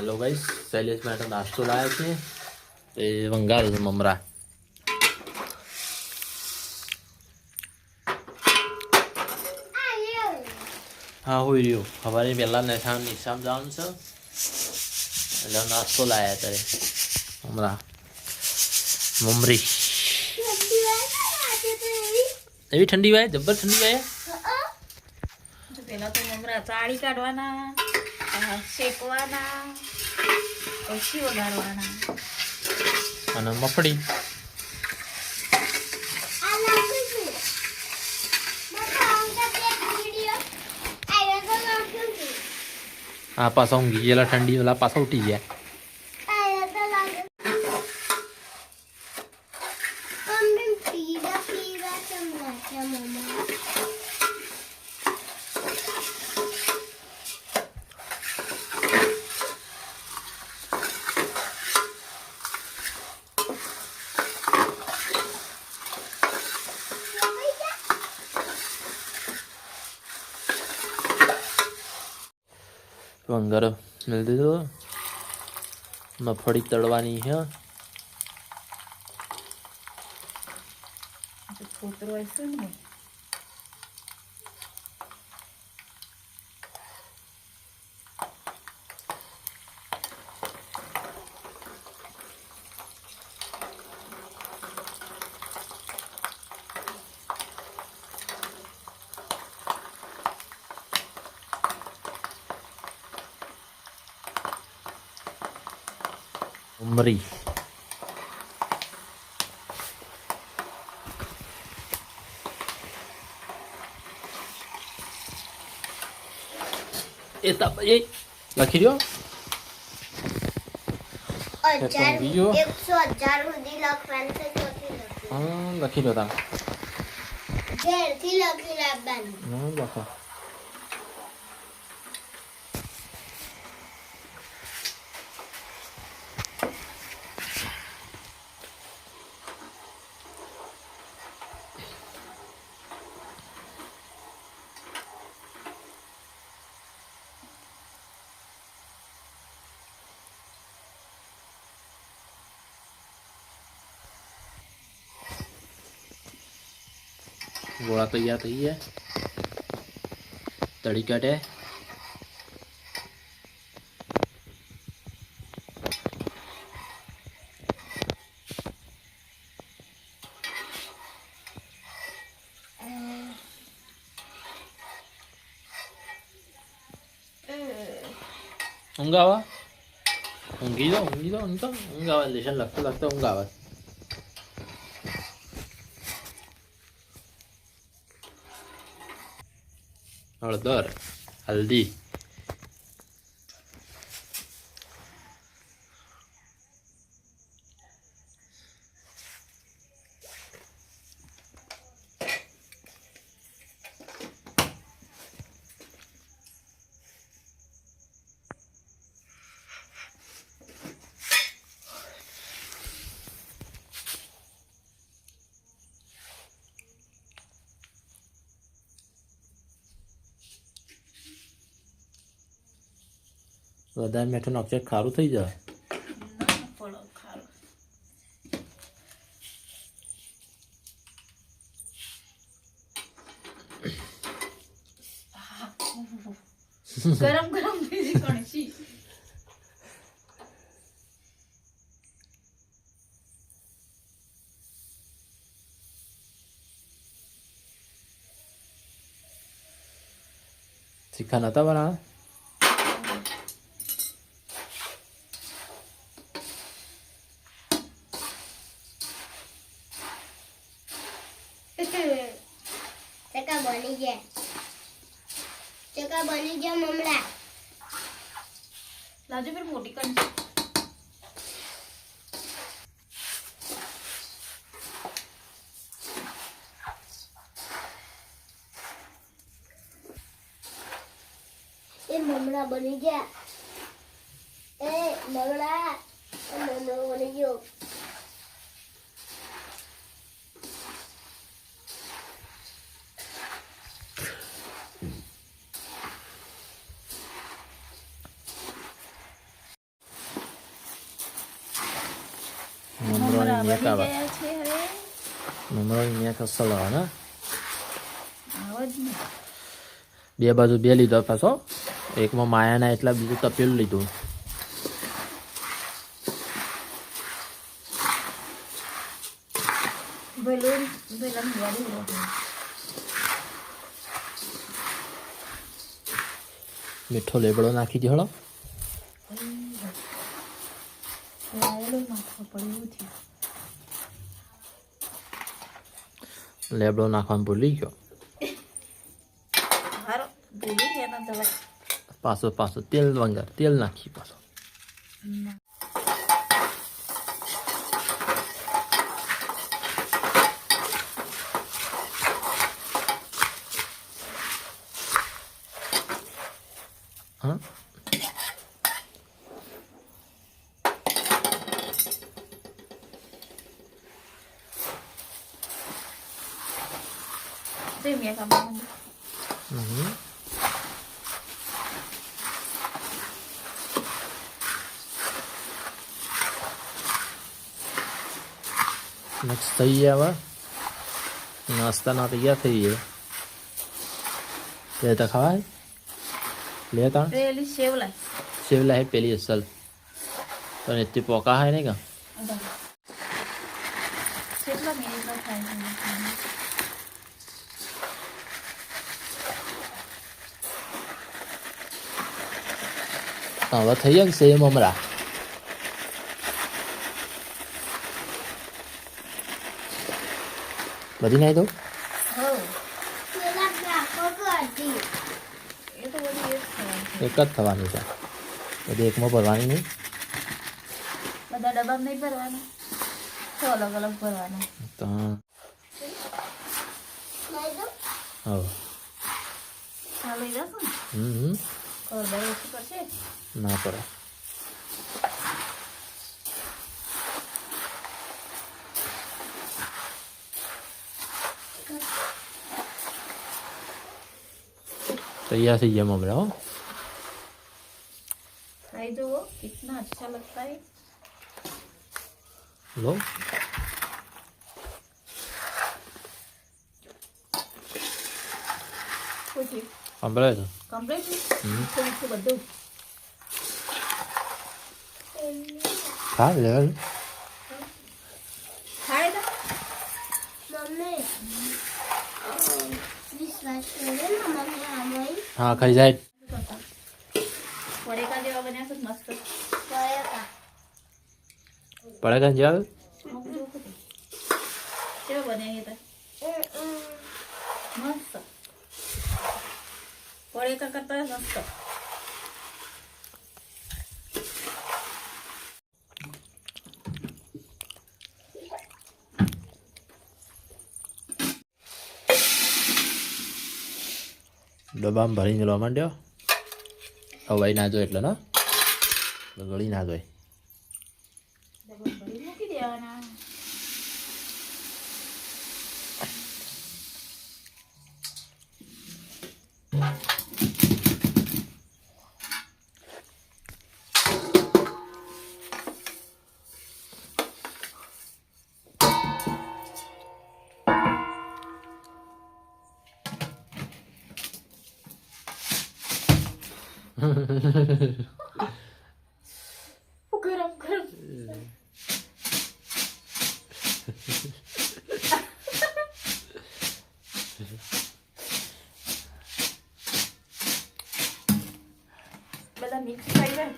Hello guys, Shailesh માટે નાસ્તો લાવ્યા છે. એ વંગાળ છે મમરા. હા હોય રહ્યો. સવારે પહેલાં નિશામ જવાનું છે એટલે નાસ્તો લાવ્યા અત્યારે મમરા મમરી. એવી ઠંડી વાય, જબ્બર ઠંડી વાય. પેલા તો મમરા ચાળી કાઢવાના, શેકવાના, પછી વગાડવાના. અને મફળી આ પાછા ઊંઘી ગયેલા, ઠંડી વાળા પાછા ઉઠી ગયા. વંગાર મેળ દીધો. મફળી તળવાની છે. ફોતરો હશે ને મમરી એ લખી દો. 100,000 સુધી લખવાનું છે. હા લખી દો તમે. ઘેરથી લખી લાવવાનું. લખો. गोला तैयार થઈ ગયા. તળી કાઢે. ઊંઘાવા ઊંઘી દો ઊંઘાવા લેશન લખતો ઊંઘાવા. હળદર, હલ્દી, વધારે મીઠું નાખશે ખારું થઈ જાય. ગરમ ગરમ બીજી કણસી. શીખા નતા બનાવે. ચકા બની ગયા મમરા. લાજો ફિર મોટી કણસી. એ મમરા બની ગયા. એ મમરા બની ગયો. મમરાની મેક આવે ગયા છે હવે મમરાની મેક અસલ આવે ને આવો જ ને બે બાજુ બે લીધો પાછો એકમાં માયાના એટલા બીજું તપેલું લીધું બલૂન ગાડી હોય મીઠો લેબડો નાખી દે હળો લાયેલો માથો પડ્યું છે લેબડો નાખવાનું ભૂલી ગયો હારો ભૂલી ગયા ના દવા પાછો તેલ વંગાર તેલ નાખી પાછો હા તે મેં કામ મિક્સ થઈ ગયા હવે નાસ્તાના તૈયાર થઈ ગયા તે તો ખવાય લે તાણ પેલી સેવ લાય સેવલા હે પેલી અસલ પણ એટલી પોકા હે ને કા કેટલા મિનિટનો થાય હવે થઈ ગયા સેવ મમરા બધી નાખી દઉં હો પેલા નાખો કરતી એ તો બધી એક જ થવાની છે બધી એકમાં ભરવાની નહીં બધા ડબ્બા નહીં ભરવાના છ અલગ અલગ ભરવાના તો લઈ દો હવે હા લઈ જશો ને ખબર ઓછું કરશે ના પડે तैयार से ये ममरा हो खाई दो कितना अच्छा लगता है लो कुछ कंप्लीट कंप्लीट तो બધું खा ले ખાય તો મમ્મી વિશ્વાસ કરે ને મમ્મી આમોય हाँ खाई जाए પરેકા જેવા બન્યા છે મસ્ત કયા पड़ेगा जाओ કેવા બન્યા હતા મસ્ત પરેકા કરતા મસ્ત ડબ્બામાં ભરીને લેવા માંડ્યો હવાઈ ના જોઈએ એટલે ને ગળી ના જોઈએ ભરી મૂકી દેવાના ગરમ ગરમ બધા મિક્સ થઈ જાય